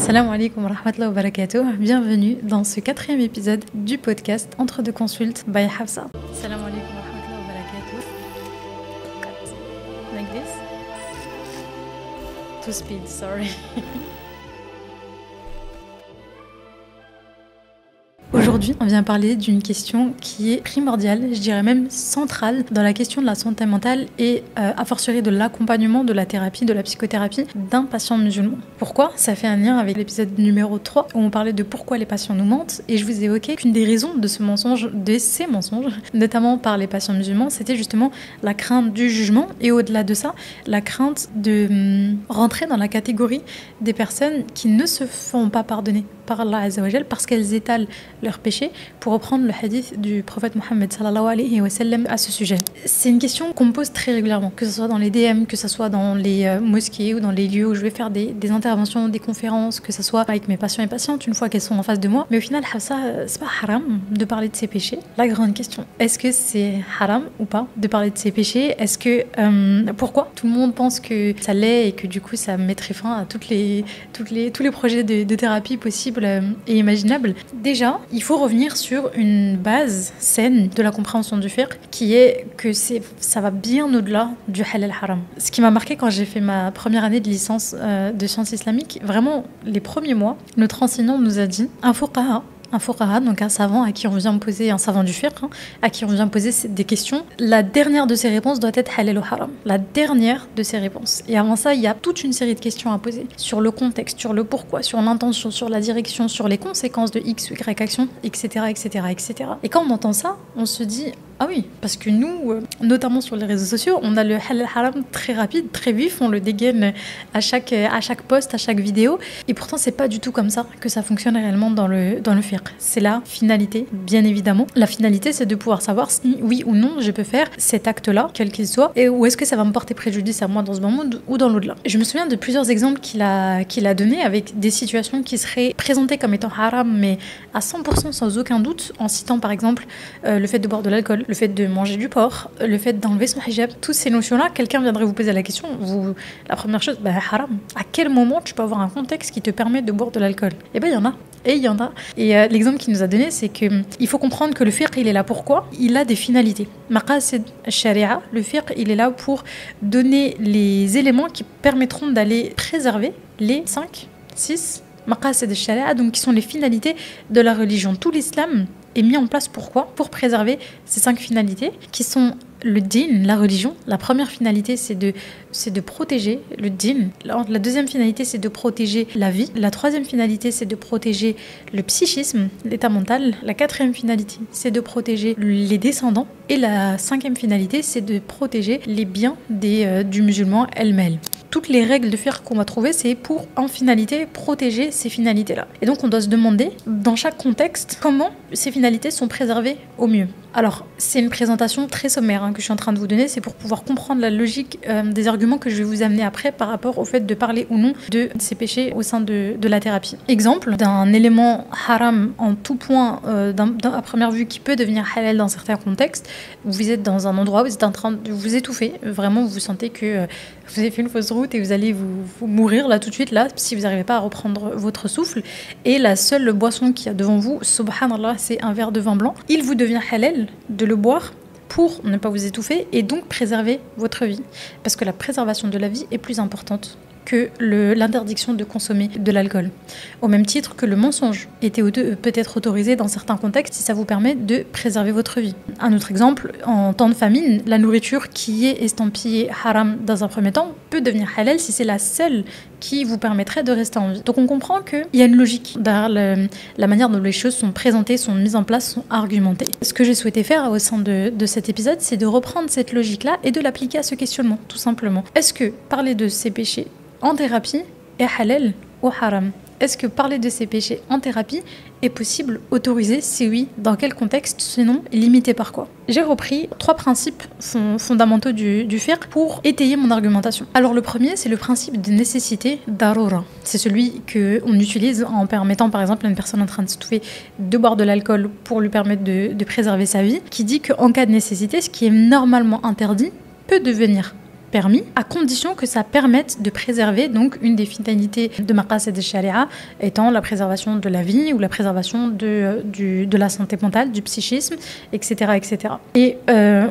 Salam alaikum wa rahmatullahi wa barakatuh. Bienvenue dans ce 4e épisode du podcast Entre deux consultes by Hafsa. Salam alaikum wa rahmatullahi wa barakatuh. Like this? To speed, sorry. Aujourd'hui, on vient parler d'une question qui est primordiale, je dirais même centrale, dans la question de la santé mentale et a fortiori de l'accompagnement de la thérapie, de la psychothérapie d'un patient musulman. Pourquoi ? Ça fait un lien avec l'épisode numéro 3 où on parlait de pourquoi les patients nous mentent et je vous évoquais qu'une des raisons de ces mensonges, notamment par les patients musulmans, c'était justement la crainte du jugement et au-delà de ça, la crainte de rentrer dans la catégorie des personnes qui ne se font pas pardonner par Allah Azza wa Jal parce qu'elles étalent leurs péchés, pour reprendre le hadith du prophète Mohammed sallallahu alayhi wa sallam à ce sujet. C'est une question qu'on me pose très régulièrement, que ce soit dans les DM, que ce soit dans les mosquées ou dans les lieux où je vais faire des interventions, des conférences, que ce soit avec mes patients et patientes une fois qu'elles sont en face de moi. Mais au final, Hafsa, c'est pas haram de parler de ses péchés. La grande question, est-ce que c'est haram ou pas de parler de ses péchés ? Est-ce que pourquoi tout le monde pense que ça l'est et que du coup ça mettrait fin à tous les projets de thérapie possibles et imaginables ? Déjà, il faut revenir sur une base saine de la compréhension du fiqh qui est que ça va bien au-delà du halal haram. Ce qui m'a marqué quand j'ai fait ma première année de licence de sciences islamiques, vraiment les premiers mois, notre enseignant nous a dit un fuqaha, donc un savant à qui on vient poser, un savant du fiqh, à qui on vient poser des questions. La dernière de ses réponses doit être halal ou haram. La dernière de ses réponses. Et avant ça, il y a toute une série de questions à poser sur le contexte, sur le pourquoi, sur l'intention, sur la direction, sur les conséquences de X ou Y action, etc., etc., etc. Et quand on entend ça, on se dit ah oui, parce que nous, notamment sur les réseaux sociaux, on a le halal haram très rapide, très vif, on le dégaine à chaque post, à chaque vidéo. Et pourtant, c'est pas du tout comme ça que ça fonctionne réellement dans le fiqh. C'est la finalité, bien évidemment. La finalité, c'est de pouvoir savoir si oui ou non je peux faire cet acte-là, quel qu'il soit, et où est-ce que ça va me porter préjudice à moi dans ce monde ou dans l'au-delà. Je me souviens de plusieurs exemples qu'il a donnés avec des situations qui seraient présentées comme étant haram, mais à 100% sans aucun doute, en citant par exemple le fait de boire de l'alcool, le fait de manger du porc, le fait d'enlever son hijab, toutes ces notions-là, quelqu'un viendrait vous poser la question, la première chose, haram. À quel moment tu peux avoir un contexte qui te permet de boire de l'alcool ? Eh bien, il y en a. Et l'exemple qu'il nous a donné, c'est qu'il faut comprendre que le fiqh, il est là pourquoi ? Il a des finalités. Maqasid al-sharia, le fiqh, il est là pour donner les éléments qui permettront d'aller préserver les 6 maqasid al-sharia, donc qui sont les finalités de la religion. Tout l'islam est mis en place pourquoi ? Pour préserver ces 5 finalités qui sont le din, la religion. La première finalité, c'est de protéger le din. La deuxième finalité, c'est de protéger la vie. La troisième finalité, c'est de protéger le psychisme, l'état mental. La quatrième finalité, c'est de protéger les descendants. Et la 5e finalité, c'est de protéger les biens du musulman elle-même. Toutes les règles de fiqh qu'on va trouver, c'est pour, en finalité, protéger ces finalités-là. Et donc, on doit se demander, dans chaque contexte, comment ces finalités sont préservées au mieux. Alors, c'est une présentation très sommaire que je suis en train de vous donner, c'est pour pouvoir comprendre la logique des arguments que je vais vous amener après par rapport au fait de parler ou non de ces péchés au sein de la thérapie. Exemple d'un élément haram en tout point, à première vue, qui peut devenir halal dans certains contextes. Vous êtes dans un endroit où vous êtes en train de vous étouffer, vraiment vous sentez que vous avez fait une fausse route et vous allez vous mourir là tout de suite, là, si vous n'arrivez pas à reprendre votre souffle. Et la seule boisson qu'il y a devant vous, subhanallah, c'est un verre de vin blanc. Il vous devient halal de le boire pour ne pas vous étouffer et donc préserver votre vie. Parce que la préservation de la vie est plus importante que l'interdiction de consommer de l'alcool. Au même titre que le mensonge peut être autorisé dans certains contextes si ça vous permet de préserver votre vie. Un autre exemple, en temps de famine, la nourriture qui est estampillée haram dans un premier temps peut devenir halal si c'est la seule qui vous permettrait de rester en vie. Donc on comprend qu'il y a une logique derrière la manière dont les choses sont présentées, sont mises en place, sont argumentées. Ce que j'ai souhaité faire au sein de cet épisode, c'est de reprendre cette logique-là et de l'appliquer à ce questionnement, tout simplement. Est-ce que parler de ces péchés en thérapie est halal ou haram ? Est-ce que parler de ces péchés en thérapie est possible, autorisé ? Si oui, dans quel contexte ? Sinon, limité par quoi ? J'ai repris 3 principes fondamentaux du fiqh pour étayer mon argumentation. Alors le premier, c'est le principe de nécessité darura. C'est celui qu'on utilise en permettant par exemple à une personne en train de s'étouffer de boire de l'alcool pour lui permettre de préserver sa vie, qui dit qu'en cas de nécessité, ce qui est normalement interdit peut devenir permis, à condition que ça permette de préserver, donc une des finalités de maqasid al-sharia étant la préservation de la vie ou la préservation de la santé mentale, du psychisme, etc. etc. Et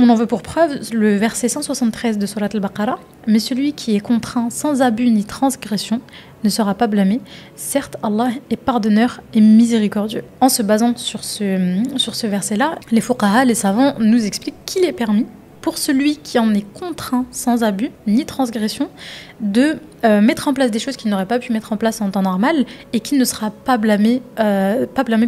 on en veut pour preuve le verset 173 de Surat al-Baqarah, mais celui qui est contraint sans abus ni transgression ne sera pas blâmé. Certes, Allah est pardonneur et miséricordieux. En se basant sur ce verset-là, les fuqaha, les savants, nous expliquent qu'il est permis pour celui qui en est contraint sans abus ni transgression de mettre en place des choses qu'il n'aurait pas pu mettre en place en temps normal et qui ne sera pas blâmé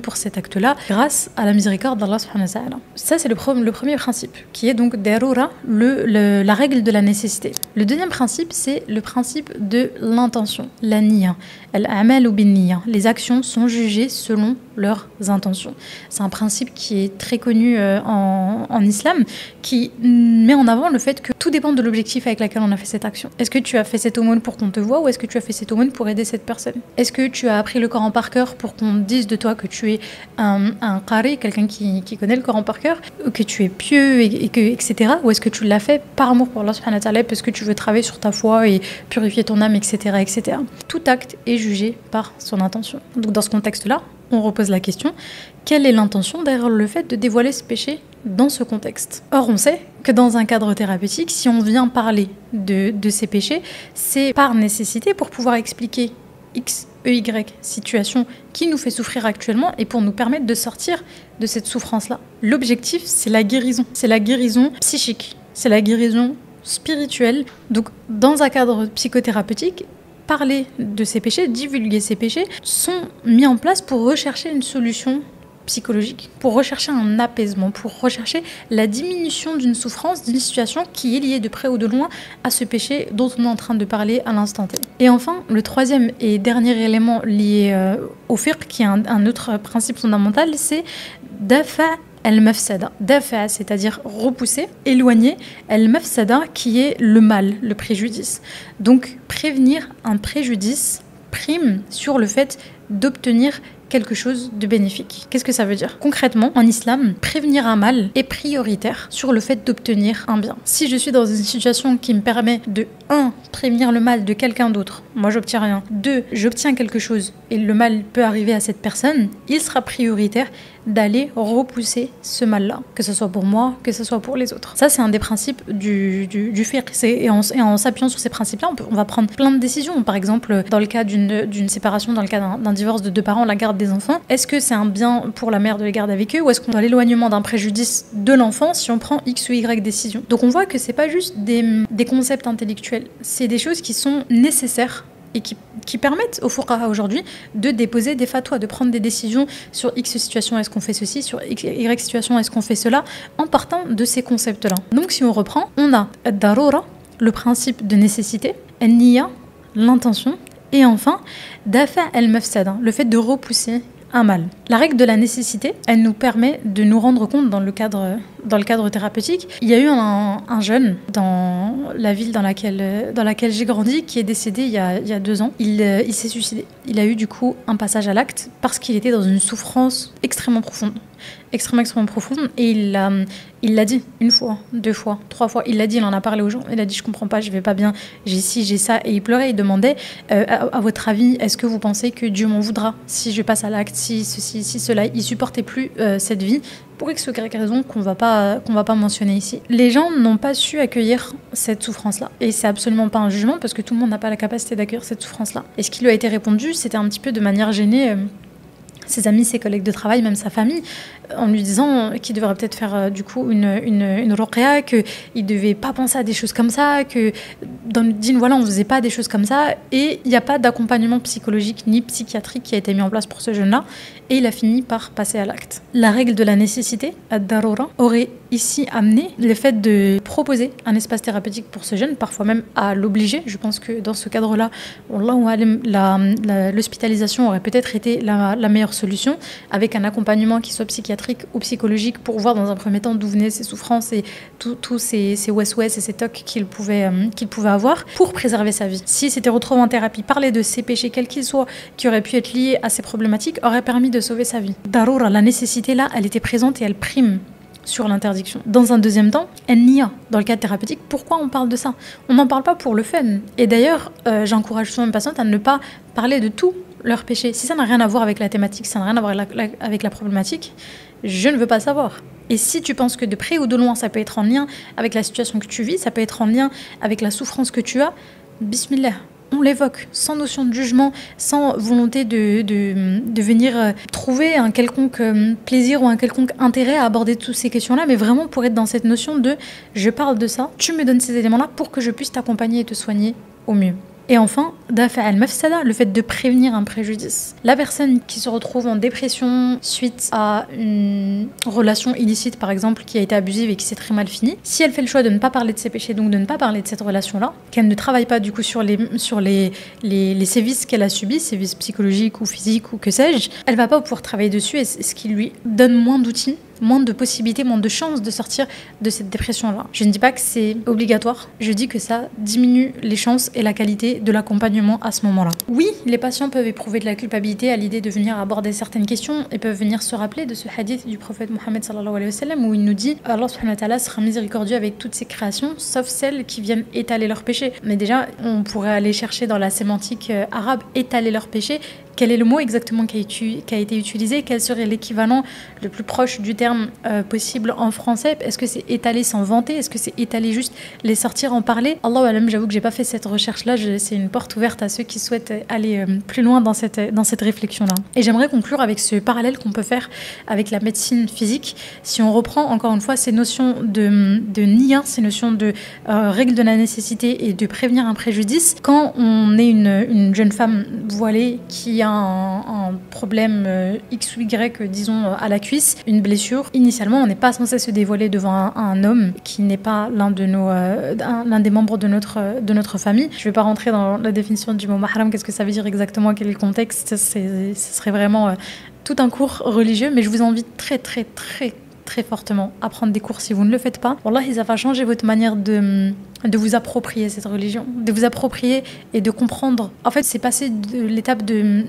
pour cet acte-là grâce à la miséricorde d'Allah subhanahu wa ta'ala. Ça, c'est le premier principe, qui est donc darura, la règle de la nécessité. Le deuxième principe, c'est le principe de l'intention, la niya. Al-amal ou bin-niya. Les actions sont jugées selon leurs intentions. C'est un principe qui est très connu en islam, qui met en avant le fait que tout dépend de l'objectif avec lequel on a fait cette action. Est-ce que tu as fait cette aumône pour qu'on te voit ou est-ce que tu as fait cette aumône pour aider cette personne? Est-ce que tu as appris le Coran par cœur pour qu'on dise de toi que tu es un qari, quelqu'un qui connaît le Coran par cœur, ou que tu es pieux, etc. Ou est-ce que tu l'as fait par amour pour Allah subhanahu wa ta'ala parce que tu veux travailler sur ta foi et purifier ton âme, etc. etc. Tout acte est jugé par son intention. Donc dans ce contexte-là, on repose la question, quelle est l'intention derrière le fait de dévoiler ce péché dans ce contexte? Or, on sait que dans un cadre thérapeutique, si on vient parler de ces péchés, c'est par nécessité pour pouvoir expliquer X, E, Y situation qui nous fait souffrir actuellement et pour nous permettre de sortir de cette souffrance-là. L'objectif, c'est la guérison. C'est la guérison psychique. C'est la guérison spirituelle. Donc, dans un cadre psychothérapeutique, parler de ces péchés, divulguer ces péchés, sont mis en place pour rechercher une solution psychologique, pour rechercher un apaisement, pour rechercher la diminution d'une souffrance, d'une situation qui est liée de près ou de loin à ce péché dont on est en train de parler à l'instant T. Et enfin, le troisième et dernier élément lié au fiqh, qui est un autre principe fondamental, c'est dafa al-mafsada. Dafa, c'est-à-dire repousser, éloigner, al-mafsada, qui est le mal, le préjudice. Donc, prévenir un préjudice prime sur le fait d'obtenir quelque chose de bénéfique. Qu'est-ce que ça veut dire? Concrètement, en islam, prévenir un mal est prioritaire sur le fait d'obtenir un bien. Si je suis dans une situation qui me permet de 1. prévenir le mal de quelqu'un d'autre, moi j'obtiens rien. 2. j'obtiens quelque chose et le mal peut arriver à cette personne, il sera prioritaire d'aller repousser ce mal-là, que ce soit pour moi, que ce soit pour les autres. Ça, c'est un des principes du fiqh. Et en s'appuyant sur ces principes-là, on va prendre plein de décisions. Par exemple, dans le cas d'une séparation, dans le cas d'un divorce de deux parents, la garde des enfants, est-ce que c'est un bien pour la mère de les garder avec eux ou est-ce qu'on doit l'éloignement d'un préjudice de l'enfant si on prend X ou Y décision? Donc on voit que c'est pas juste des concepts intellectuels, c'est des choses qui sont nécessaires et qui permettent aux fuqaha aujourd'hui de déposer des fatwas, de prendre des décisions sur X situation, est-ce qu'on fait ceci, sur Y situation, est-ce qu'on fait cela, en partant de ces concepts-là. Donc si on reprend, on a ad-darura, le principe de nécessité, an-niya, l'intention, et enfin, dafa al-mafsada, le fait de repousser un mal. La règle de la nécessité, elle nous permet de nous rendre compte dans le cadre thérapeutique. Il y a eu un jeune dans la ville dans laquelle j'ai grandi qui est décédé il y a 2 ans. Il s'est suicidé. Il a eu du coup un passage à l'acte parce qu'il était dans une souffrance extrêmement profonde. Extrêmement profonde. Et il l'a dit 1 fois, 2 fois, 3 fois. Il l'a dit, il en a parlé aux gens. Il a dit, je comprends pas, je vais pas bien, j'ai ci, j'ai ça. Et il pleurait, il demandait, à votre avis, est-ce que vous pensez que Dieu m'en voudra si je passe à l'acte, si ceci, si cela? Il supportait plus cette vie. Pour X ou Y raison qu'on va pas mentionner ici. Les gens n'ont pas su accueillir cette souffrance-là. Et c'est absolument pas un jugement parce que tout le monde n'a pas la capacité d'accueillir cette souffrance-là. Et ce qui lui a été répondu, c'était un petit peu de manière gênée. Ses amis, ses collègues de travail, même sa famille, en lui disant qu'il devrait peut-être faire du coup une ruqya, qu'il devait pas penser à des choses comme ça, que dans le dîn, voilà, on faisait pas des choses comme ça, et il n'y a pas d'accompagnement psychologique ni psychiatrique qui a été mis en place pour ce jeune-là, et il a fini par passer à l'acte. La règle de la nécessité, ad-darura, aurait ici amené le fait de proposer un espace thérapeutique pour ce jeune, parfois même à l'obliger. Je pense que dans ce cadre-là, l'hospitalisation aurait peut-être été la meilleure solution, avec un accompagnement qui soit psychiatrique ou psychologique pour voir dans un premier temps d'où venaient ces souffrances et tous ces wes-wes et ces tocs qu'il pouvait avoir pour préserver sa vie. Si c'était retrouvé en thérapie, parler de ces péchés, quels qu'ils soient, qui auraient pu être liés à ces problématiques, aurait permis de sauver sa vie. Darura, la nécessité là, elle était présente et elle prime sur l'interdiction. Dans un deuxième temps, Nia, dans le cadre thérapeutique, pourquoi on parle de ça? On n'en parle pas pour le fun. Et d'ailleurs, j'encourage souvent mes patientes à ne pas parler de tout leur péché. Si ça n'a rien à voir avec la thématique, ça n'a rien à voir avec la problématique, je ne veux pas savoir. Et si tu penses que de près ou de loin, ça peut être en lien avec la situation que tu vis, ça peut être en lien avec la souffrance que tu as, bismillah, on l'évoque, sans notion de jugement, sans volonté de venir trouver un quelconque plaisir ou un quelconque intérêt à aborder toutes ces questions-là, mais vraiment pour être dans cette notion de « je parle de ça, tu me donnes ces éléments-là pour que je puisse t'accompagner et te soigner au mieux ». Et enfin, dafa al-mafsada, le fait de prévenir un préjudice. La personne qui se retrouve en dépression suite à une relation illicite, par exemple, qui a été abusive et qui s'est très mal finie, si elle fait le choix de ne pas parler de ses péchés, donc de ne pas parler de cette relation-là, qu'elle ne travaille pas du coup sur les sévices qu'elle a subis, sévices psychologiques ou physiques ou que sais-je, elle va pas pouvoir travailler dessus, et ce qui lui donne moins d'outils, moins de possibilités, moins de chances de sortir de cette dépression-là. Je ne dis pas que c'est obligatoire, je dis que ça diminue les chances et la qualité de l'accompagnement à ce moment-là. Oui, les patients peuvent éprouver de la culpabilité à l'idée de venir aborder certaines questions et peuvent venir se rappeler de ce hadith du prophète Mohammed sallallahu alayhi wa sallam où il nous dit Allah subhanahu wa ta'ala sera miséricordieux avec toutes ses créations sauf celles qui viennent étaler leurs péchés. Mais déjà, on pourrait aller chercher dans la sémantique arabe étaler leurs péchés. Quel est le mot exactement qui a été utilisé? Quel serait l'équivalent le plus proche du terme possible en français? Est-ce que c'est étaler sans vanter? Est-ce que c'est étaler juste les sortir, en parler? Allahu alam, j'avoue que j'ai pas fait cette recherche-là. C'est une porte ouverte à ceux qui souhaitent aller plus loin dans cette réflexion-là. Et j'aimerais conclure avec ce parallèle qu'on peut faire avec la médecine physique. Si on reprend encore une fois ces notions de nia, ces notions de règle de la nécessité et de prévenir un préjudice, quand on est une jeune femme voilée qui a un problème X ou Y, disons, à la cuisse, une blessure, initialement, on n'est pas censé se dévoiler devant un homme qui n'est pas l'un des membres de notre famille. Je ne vais pas rentrer dans la définition du mot mahram, qu'est-ce que ça veut dire exactement, quel est le contexte, ce serait vraiment tout un cours religieux, mais je vous invite très, très, très, très fortement à prendre des cours si vous ne le faites pas. Wallah, ça va changer votre manière de vous approprier cette religion, de vous approprier et de comprendre. En fait, c'est passer de l'étape de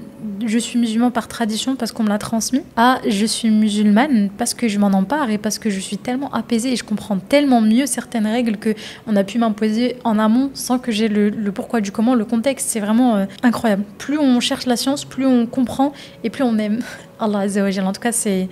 je suis musulman par tradition parce qu'on me l'a transmis à je suis musulmane parce que je m'en empare et parce que je suis tellement apaisée et je comprends tellement mieux certaines règles que on a pu m'imposer en amont sans que j'ai le pourquoi du comment, le contexte. C'est vraiment incroyable. Plus on cherche la science, plus on comprend et plus on aime. Allah Azza wa Jalla. En tout cas, c'est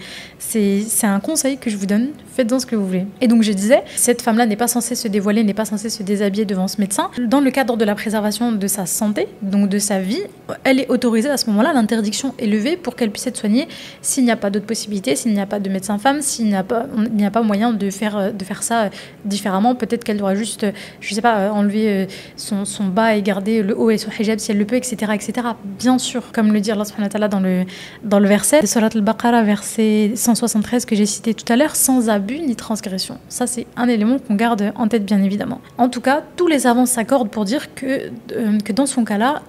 un conseil que je vous donne. Faites-en ce que vous voulez. Et donc, je disais, cette femme-là n'est pas censée se dévoiler, n'est pas censée se déshabiller devant ce médecin. Dans le cadre de la préservation de sa santé, donc de sa vie, elle est autorisée à ce moment-là. L'interdiction est levée pour qu'elle puisse être soignée s'il n'y a pas d'autres possibilités, s'il n'y a pas de médecin femme, s'il n'y a pas moyen de faire ça différemment. Peut-être qu'elle doit juste, je sais pas, enlever son bas et garder le haut et son hijab si elle le peut, etc., etc. Bien sûr, comme le dit Allah subhanahu wa ta'ala dans le verset de Surat al-Baqarah, verset 173 que j'ai cité tout à l'heure, sans abus ni transgression. Ça, c'est un élément qu'on garde en tête, bien évidemment. En tout cas, tous les savants s'accordent pour dire que dans son cas-là,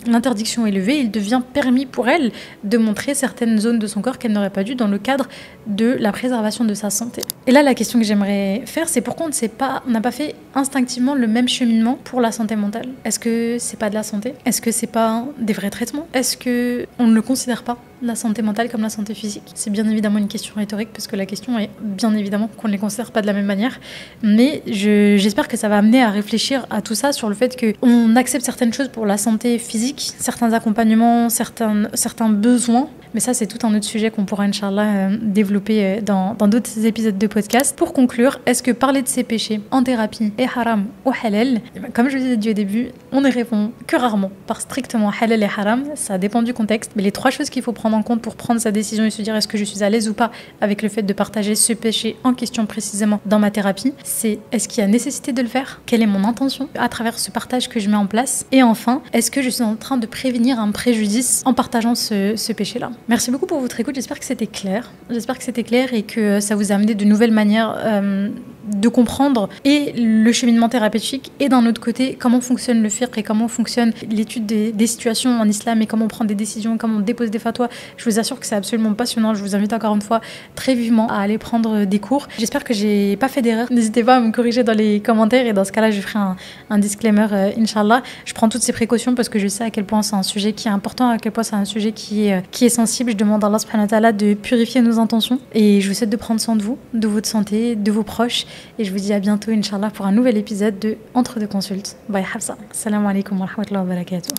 l'interdiction est levée. Il devient permis pour elle de montrer certaines zones de son corps qu'elle n'aurait pas dû dans le cadre de la préservation de sa santé. Et là, la question que j'aimerais faire, c'est pourquoi on n'a pas fait instinctivement le même cheminement pour la santé mentale? Est-ce que c'est pas de la santé? Est-ce que c'est pas des vrais traitements? Est-ce que on ne le considère pas, la santé mentale, comme la santé physique? C'est bien évidemment une question rhétorique parce que la question est bien évidemment qu'on ne les considère pas de la même manière, mais j'espère que ça va amener à réfléchir à tout ça, sur le fait qu'on accepte certaines choses pour la santé physique, certains accompagnements, certains besoins, mais ça c'est tout un autre sujet qu'on pourra Inch'Allah développer dans d'autres épisodes de podcast. Pour conclure, est-ce que parler de ses péchés en thérapie est haram ou halal? Comme je vous ai dit au début, on ne répond que rarement par strictement halal et haram, ça dépend du contexte, mais les trois choses qu'il faut prendre en compte pour prendre sa décision et se dire est-ce que je suis à l'aise ou pas avec le fait de partager ce péché en question précisément dans ma thérapie, c'est est-ce qu'il y a nécessité de le faire? Quelle est mon intention à travers ce partage que je mets en place? Et enfin, est-ce que je suis en train de prévenir un préjudice en partageant ce péché-là? Merci beaucoup pour votre écoute, j'espère que c'était clair. J'espère que c'était clair et que ça vous a amené de nouvelles manières de comprendre et le cheminement thérapeutique et d'un autre côté comment fonctionne le fiqh et comment fonctionne l'étude des situations en islam et comment on prend des décisions, comment on dépose des fatwas. Je vous assure que c'est absolument passionnant. Je vous invite encore une fois très vivement à aller prendre des cours. J'espère que j'ai pas fait d'erreur. N'hésitez pas à me corriger dans les commentaires et dans ce cas-là je ferai un disclaimer Inch'Allah. Je prends toutes ces précautions parce que je sais à quel point c'est un sujet qui est important, à quel point c'est un sujet qui est sensible. Je demande à Allah subhanahu wa ta'ala de purifier nos intentions et je vous souhaite de prendre soin de vous, de votre santé, de vos proches et je vous dis à bientôt Inch'Allah pour un nouvel épisode de Entre deux consultes. Bye Hafsa. Assalamu alaikum wa rahmatullahi wa barakatuh.